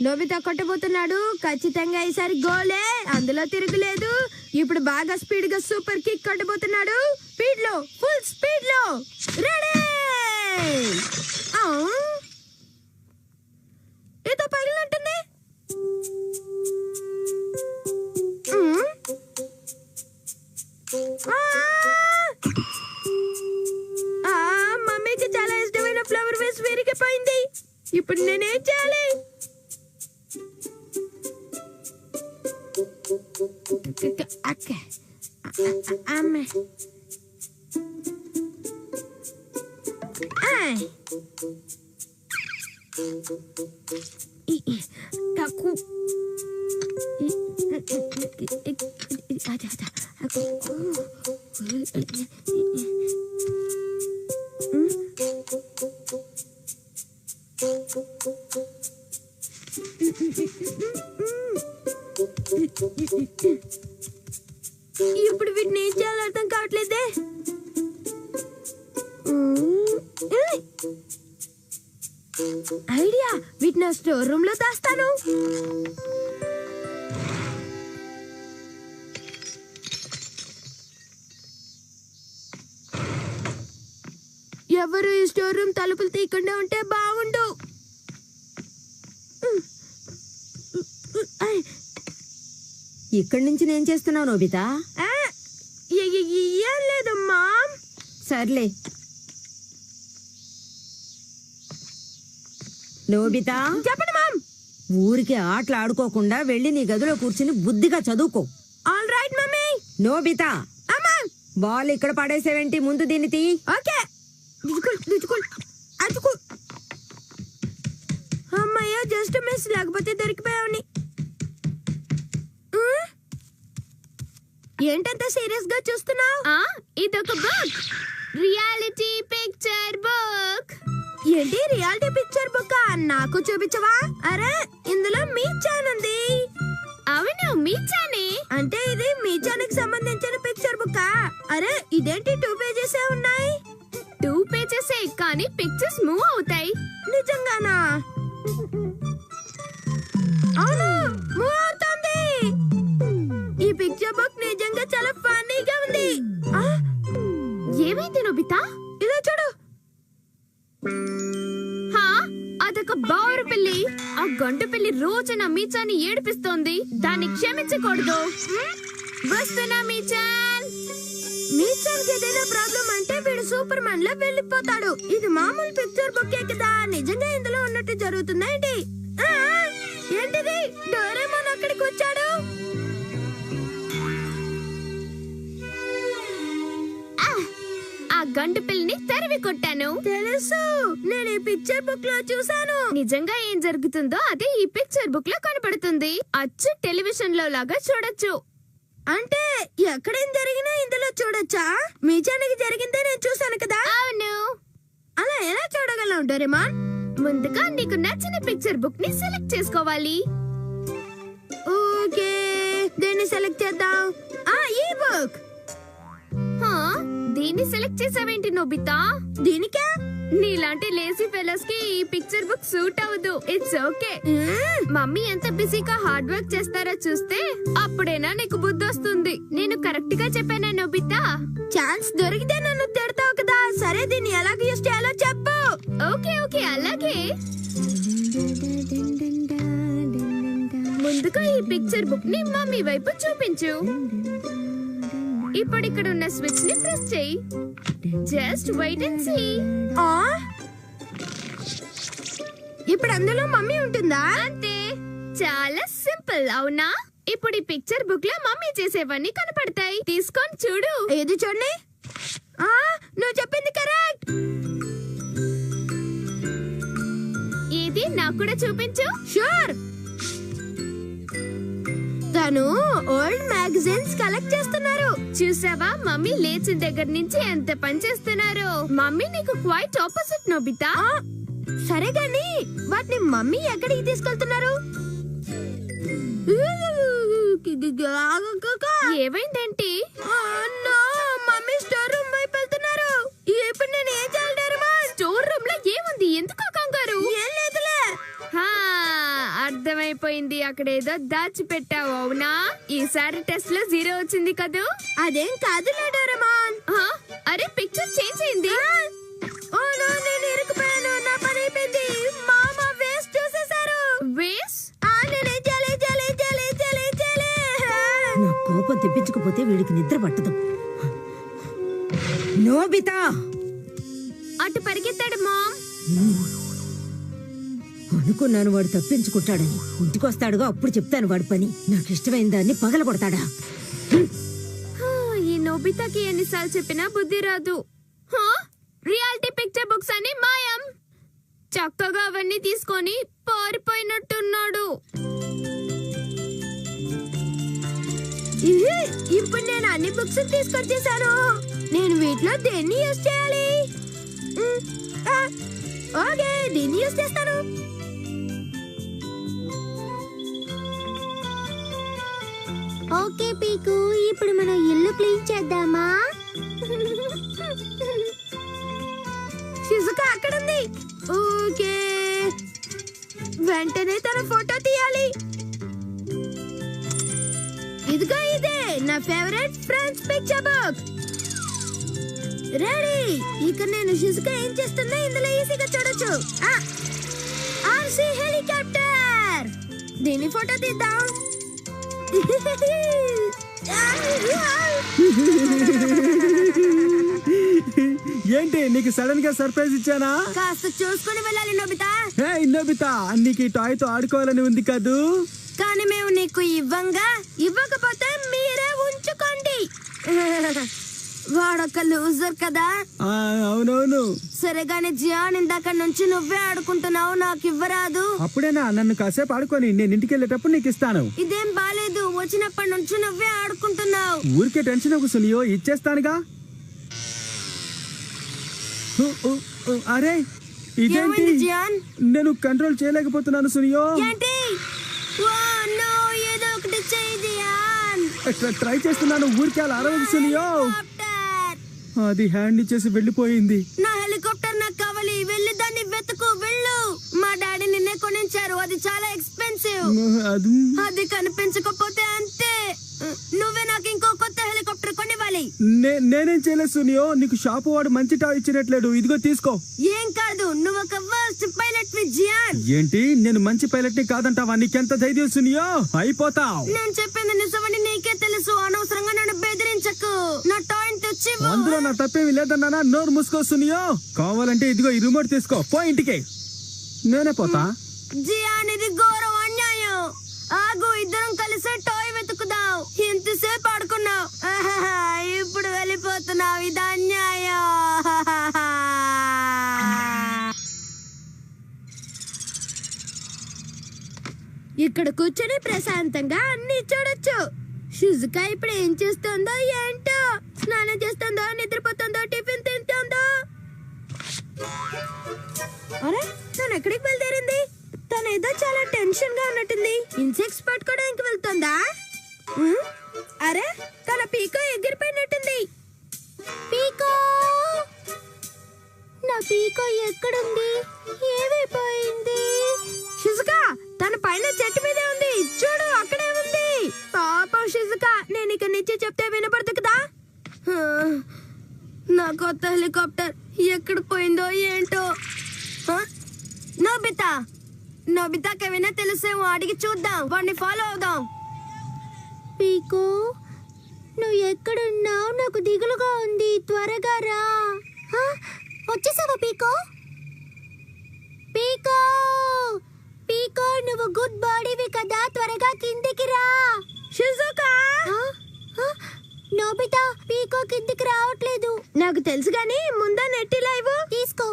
Nobita కొట్టబోతున్నాడు. ఖచ్చితంగా ఈసారి గోలే, అందులో తిరుగులేదు. ఇప్పుడు బాగా స్పీడ్ గా సూపర్ కిక్ కొట్టబోతున్నాడు. స్పీడ్ లో, ఫుల్ స్పీడ్ లో. రెడీ! ఏదో పగిలినట్టుంది. మమ్మీకి చాలా ఇష్టమైన ఫ్లవర్ వేస్ విరిగిపోయింది. ఇప్పుడు నేనేం చేయాలి? ఇప్పుడు వీటిని ఏం చేయాలో అర్థం కావట్లేదే. ఐడియా, వీటిని స్టోర్ రూమ్ లో దాస్తాను. ఎవరు ఈ స్టోర్ రూమ్ తలుపులు తీయకుండా ఉంటే బాగుండు. ఇక్కడి నుంచి నేను చేస్తున్నావు నోబితా? ఏం లేదమ్మా. సర్లే నోబితా, చెప్పండి మామ్. ఊరికి ఆటలు ఆడుకోకుండా వెళ్ళి నీ గదిలో కూర్చుని బుద్ధిగా చదువుకో. All right mummy. Nobita, ball ఇక్కడ పడేసేవేంటి? ముందు దీన్ని తీ. ఓకే. అమ్మయ్య, జస్ట్ మిస్, లేకపోతే దొరికిపోయావని. ఏంటంత సీరియస్ గా చూస్తున్నావు? ఇదొక బుక్, రియాలిటీ పిక్చర్ బుక్. ఏంటి రియాలిటీ పిక్చర్ బుక్? నాకు చూపించవా? అరే, ఇందులో మీచాన్ ఉంది. అవును, మీచానే. అంటే ఇది మీచానికి సంబంధించిన పిక్చర్ బుక్. అరే, ఇదేంటి 2 పేజెస్ ఉన్నాయి? 2 పేజెస్ కానీ పిక్చర్స్ మూవ్ అవుతాయి. నిజంగానా? అవును, మూవ్ అవుతుంది. ఈ పిక్చర్ బుక్ నిజంగా చాలా ఫన్నీగా ఉంది. ఏమైంది నోబితా? ఇలా చూడు. అదొక బౌరు పిల్లి. ఆ గంటు పిల్లి రోజు నా మీచాన్ని ఏడిపిస్తోంది. దాన్ని క్షమించకూడదు. వస్తున్నా మీచాన్. మీచాన్కి ఏదైనా ప్రాబ్లం అంటే వీడు సూపర్ మ్యాన్ లో వెళ్ళిపోతాడు. ఇది మామూలు పిక్చర్ బుక్కే కదా, నిజంగా ఇందులో ఉన్నట్టు జరుగుతుందా ఏంటి? ఏంటిది? డోరేమోన్ అక్కడికి వచ్చాడు. ఆ గంటు పిల్లిని తరివి కొట్టాను. తెలుసు, నేను ఈ పిక్చర్ బుక్ లో చూసాను. నిజంగా ఏం జరుగుతుందో అదే ఈ పిక్చర్ బుక్ లో కనబడుతుంది. అచ్చు టెలివిజన్ లో లాగా చూడొచ్చు. అంటే ఎక్కడేం జరిగినా ఇందులో చూడొచ్చా? మీచానికి జరిగిందే నేను చూసాను కదా. అవును. అలా ఎలా చూడగలం డోరేమాన్? ముందుగా నీకు నచ్చిన పిక్చర్ బుక్ ని సెలెక్ట్ చేసుకోవాలి. ఓకే, దీన్ని సెలెక్ట్ చేద్దాం. ఈ బుక్. దీన్ని సెలెక్ట్ చేసావేంటి నోబితా? దీనికే? నీలాంటి లేజీ ఫెలోస్ కి ఈ పిక్చర్ బుక్ సూట్ అవ్వదు. It's okay. మమ్మీ ఎంత బిజీగా హార్డ్ వర్క్ చేస్తారో చూస్తే అప్పుడేనా నీకు బుద్ధి వస్తుంది. నేను కరెక్ట్ గా చెప్పానా నోబితా? ఛాన్స్ దొరికితే నన్ను తిడతావు కదా. సరే, దీన్ని ఎలాగ యూస్ చేయాలో చెప్పు. ఓకే ఓకే, అలాగే. ముందుగా ఈ పిక్చర్ బుక్ ని మమ్మీ వైపు చూపించు. ఇప్పుడు ఇక్కడ ఉన్న స్విచ్ ని ప్రెస్ చేయి. Just wait and see. ఇప్పుడు అందులో మమ్మీ ఉంటుందా? అంతే, చాలా సింపుల్, అవునా? ఇప్పుడు ఈ పిక్చర్ బుక్ లో మమ్మీ చేసేవన్నీ కనపడతాయి. తీసుకొని చూడు. ఏది చూడండి. నువ్వు చెప్పింది కరెక్ట్. ఇది నాకు కూడా చూపించు. షూర్. తను ఓల్డ్ మ్యాగజైన్స్ కలెక్ట్ చేస్తున్నారు. చూసావా, మమ్మీ లేచిన దగ్గర నుంచి ఎంత పని చేస్తున్నారు. మమ్మీ నీకు క్వైట్ ఆపోజిట్ నోబితా. సరే గాని వాటిని మమ్మీ ఎక్కడికి తీసుకెళ్తున్నారు? ఏమైందేంటి? మమ్మీ స్టోర్ రూమ్ వైపు వెళ్తున్నారు. ఇప్పుడు నేను ఏం చేయాలి? స్టోర్ రూమ్ లో ఏముంది? ఎందుకు కంగారు? ఏం లేదులే. అయిపోయింది. అక్కడ ఏదో దాచిపెట్టావు అవునా? ఈసారి టెస్ట్ లో 0 వచ్చింది కదూ? అదేం కాదులే డోరేమాన్. అరే పిక్చర్ చేంజ్ అయింది. ఓ నో, నేను ఇరుక్కుపోయాను. నా పని అయిపోయింది. మామ వేస్ట్ చూసేశారు. వేస్ నేనే జలే జలే జలే జలే జలే. నా కోపం తెప్పించకపోతే వీడికి నిద్ర పట్టదు. నోబితా అటు పరిగెత్తాడు మామ్. అనుకున్నాను వాడు తప్పించుకుంటాడని. ఇంటికొస్తాడుగా అప్పుడు చెప్తాను వాడి పని. నాకు ఇష్టమైన దాన్ని పగలగొడతాడా? ఈ నోబితాకి ఎన్నిసార్లు చెప్పినా బుద్ధి రాదు. రియాలిటీ పిక్చర్ బుక్స్ అని మాయం. చక్కగా అవన్నీ తీసుకొని పారిపోయినట్టున్నాడు. ఇప్పుడు నేను అన్ని బుక్స్ తీసుకొచ్చేసాను. నేను వీటిలో దేన్ని యూజ్ చేయాలి? ఓకే, దీన్ని యూజ్ చేస్తాను. ఓకే పీకు, ఇప్పుడు మనం ఇల్లు క్లీన్ చేద్దామా? షిజుకా అక్కడ ఉంది. ఓకే, వెంటనే తన ఫోటో తీయాలి. ఇదిగో ఇదే నా favourite friends picture book. Ready. ఇక నేను షిజుకా ఏం చేస్తున్నా ఇందులో ఈజీగా చూడొచ్చు. RC helicopter. దీని ఫోటో తీద్దాం. ఏంటి నీకు సడన్ గా సర్ప్రైజ్ ఇచ్చానా? కాస్త చూసుకొని వెళ్ళాలి నోబితా. హే నోబితా, నీకు ఈ టాయ్ తో ఆడుకోవాలని ఉంది కదూ? కానీ మేము నీకు ఇవ్వకపోతే మీరే ఉంచుకోండి. వాడొక్క లూజర్ కదా. అవునవును. సరే గాని జియాన్, ఇందాక నుంచి నువ్వే ఆడుకుంటున్నావు, నాకు ఇవ్వరాదు. అప్పుడేనా? నన్ను కాసేపు ఆడుకొని నేను ఇంటికి వెళ్ళేటప్పుడు నీకు ఇస్తాను. ఇదేం బాలేదు. వచ్చినప్పటి నుంచి నువ్వే ఆడుకుంటున్నావు. ఊరికే టెన్షన్ ఒక సునియో, ఇచ్చేస్తానుగా. అరే ఇదేంటి? ఏమైంది జియాన్? నేను కంట్రోల్ చేయలేకపోతున్నాను సునియో. ఏంటి? నో, ఏదో ఒకటి చెయ్యి జియాన్. ట్రై చేస్తున్నాను. ఊరికే అలా అరవకు సునియో. అది హ్యాండ్ ఇచ్చేసి వెళ్ళిపోయింది. నా హెలికాప్టర్ నాకు కావాలి. వెళ్ళి దాన్ని వెతుకు, వెళ్ళు. మా డాడీ నిన్నే కొనించారు. అది చాలా ఎక్స్పెన్సివ్. అది కనిపించకపోతే అంతే. నువ్వే నాకు ఇంకో కొత్త హెలికాప్టర్ కొనివ్వాలి. నేనేం చేయలేదు సునియో. నీకు షాపు వాడు మంచి టాయ్ ఇచ్చినట్లేడు. ఇదిగో తీసుకో. ఏం కాదు, నువ్వు ఒక వర్స్ట్ పైలట్ జియాన్. ఏంటి? నేను మంచి పైలట్ ని కాదంటావా? నీకెంత ధైర్యం సునియో? అయిపోతావు. నేను చెప్పింది నిజమని నీకే తెలుసు. అనవసరంగా నన్ను బెదిరించకు. నా టాయ్ తెచ్చి అందులో నా తప్పేమి లేదన్నా. నోరు మూసుకో సునియో. కావాలంటే ఇదిగో ఈ రిమోట్ తీసుకో. పో ఇంటికి. నేనే పోతా. జియాన్, ఇది ఘోరం, అన్యాయం. ఆగు, ఇద్దరం కలిసి టాయ్ వెతుకుదాం. ఎంతసేపు ఆడుకున్నావు, ఇప్పుడు వెళ్ళిపోతున్నావు. ఇది అన్యాయం. ఇక్కడ కూర్చొని ప్రశాంతంగా అన్ని చూడొచ్చు. షిజుకా ఇప్పుడు ఏం చేస్తుందో ఏంటో. స్నానం చేస్తుందో, నిద్రపోతుందో, టిఫిన్ తింటుందో. అరే, తను ఎక్కడికి బయలుదేరింది? తను ఏదో చాలా టెన్షన్ గా ఉన్నట్టుంది. ఇన్సెక్ట్స్ పట్టుకోవడానికి వెళ్తుందా? అరే, తన పీకో ఎగిరిపోయినట్టుంది. పీకో, నా పీకో ఎక్కడుంది? ఏమైపోయింది? షిజుకా, తన పైన చెట్టు మీదే ఉంది. చూడు, అక్కడే ఉంది. పాపం షిజుకా, నేను ఇక నుంచి చెప్తే వినపడదు కదా. నా కొత్త హెలికాప్టర్ ఎక్కడ పోయిందో ఏంటో. నోబితాకి ఏమైనా తెలుసేమో, అడిగి చూద్దాం. వాడిని ఫాలో అవుదాం. పీకో, నువ్వు ఎక్కడున్నావు? నాకు దిగులుగా ఉంది. త్వరగా రా. వచ్చేసావా పీకో? పీకో, పీకో, నువ్వు గుడ్ బాడీవి కదా, త్వరగా కిందికి రా. షిజుకా, నోబితా, పీకో కిందికి రావట్లేదు. నాకు తెలుసు గానీ ముందా నెట్టి లైవ్ తీసుకో.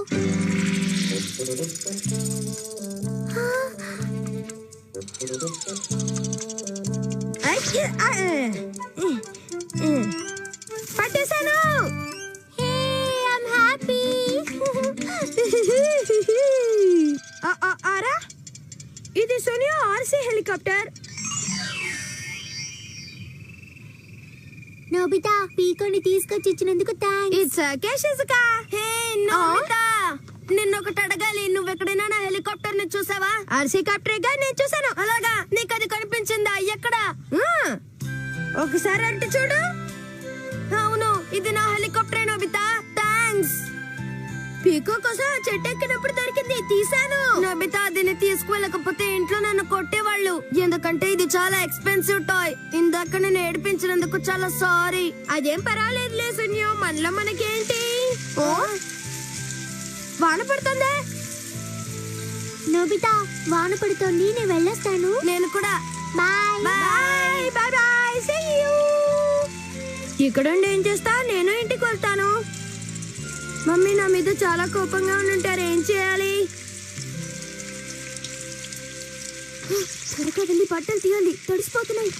పట్టేశాను. ఆరా, ఇది సోనియా ఆర్సీ హెలికాప్టర్. నోబితా, పీకోని తీసుకొచ్చి ఇచ్చినందుకు thanks. It's okay Shizuka. Hey Nobita, నిన్నొకటి అడగాలి. నువ్వెక్కడైనా నా హెలికాప్టర్ ని చూసావా? ఆర్సీకాప్టర్ గా నేను చూసాను. అలాగా, నీకు అది కనిపించిందా? ఎక్కడ? ఒకసారి అంటే చూడు. అవును, ఇది నా హెలికాప్టర్ నోబితా. థ్యాంక్స్. పీకో కోసం చెట్టు ఎక్కినప్పుడు దొరికింది, తీసాను. నోబితా, దీన్ని తీసుకువెళ్ళకపోతే ఇంట్లో నన్ను కొట్టేవాళ్ళు. ఎందుకంటే ఇది చాలా ఎక్స్పెన్సివ్ టాయ్. ఇందాక నేను ఏడిపించినందుకు చాలా సారీ. అదేం పర్వాలేదులే సున్యో, మనలో మనకేంటి. ఓ, వాన పడుతుందే. నోబితా, వాన పడుతోంది, నేను వెళ్ళొస్తాను. నేను కూడా. Bye bye bye bye, see you. ఇక్కడుండి ఏం చేస్తా? నేను ఇంటికి వెళ్తాను. మమ్మీ నా మీద చాలా కోపంగా ఉండుంటారు. ఏం చేయాలి? త్వరగా వెళ్ళి బట్టలు తీయాలి, తడిసిపోతున్నాయి.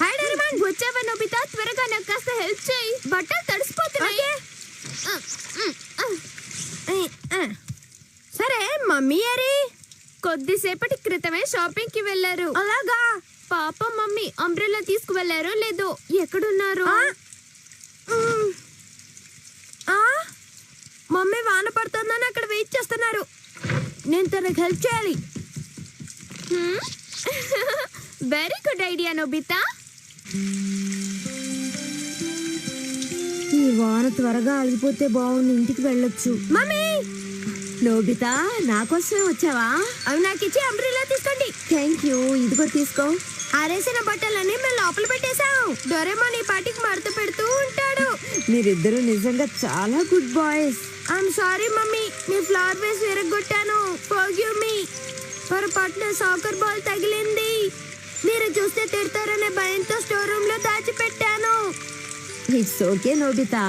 Hi Doraemon. వచ్చావా నోబితా? త్వరగా నాకు కాస్త హెల్ప్ చేయి, బట్టలు తడిసిపోతున్నాయి. సరే, మమ్మీ ఏరి? కొద్దిసేపటి క్రితమే షాపింగ్ కి వెళ్లారు. అలాగా? పాప మమ్మీ అంబ్రెల్లా తీసుకువెళ్లారో లేదో. ఎక్కడున్నారు? మమ్మీ వాన పడుతుందని అక్కడ వెయిట్ చేస్తున్నారు. నేను తనకు హెల్ప్ చేయాలి. Very good idea Nobita. ఈ వాన త్వరగా ఆగిపోతే బాగుంది, ఇంటికి వెళ్ళొచ్చు. మమ్మీ! నోబితా, నా కోసమే వచ్చావా? అవి నాకు ఇచ్చి అంబ్రెల్లా తీసుకోండి. Thank you. ఇది కూడా తీసుకో. ఆరేసిన బట్టలన్నీ మేము లోపల పెట్టేశాం. డోరేమాన్ ఈ పాటికి మడత పెడుతూ ఉంటాడు. మీరిద్దరూ నిజంగా చాలా good boys. I'm sorry mummy, మీ ఫ్లవర్ వేస్ విరగొట్టాను. Forgive me. పొరపాటున సాకర్ బాల్ తగిలింది. మీరు చూస్తే తిడతారనే భయంతో స్టోర్ రూమ్ లో దాచిపెట్టాను. It's okay Nobita.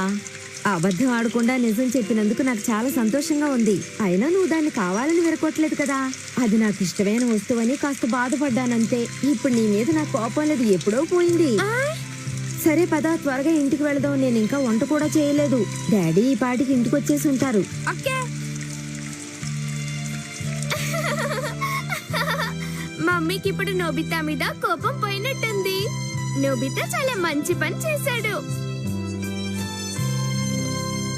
అబద్ధం ఆడకుండా నిజం చెప్పినందుకు నాకు చాలా సంతోషంగా ఉంది. అయినా నువ్వు దాన్ని కావాలని విరగొట్టలేదు కదా. అది నాకు ఇష్టమైన వస్తువని కాస్త బాధపడ్డానంతే. ఇప్పుడు నీ మీద నాకు కోపం లేదు, ఎప్పుడో పోయింది. సరే పద, త్వరగా ఇంటికి వెళదాం. నేను ఇంకా వంట కూడా చేయలేదు. డాడీ ఈ పాటికి ఇంటికి వచ్చేసి ఉంటారు. ఓకే. మమ్మీకి ఇప్పుడు నోబితా మీద కోపం పోయినట్టుంది. నోబితా చాలా మంచి పని చేశాడు.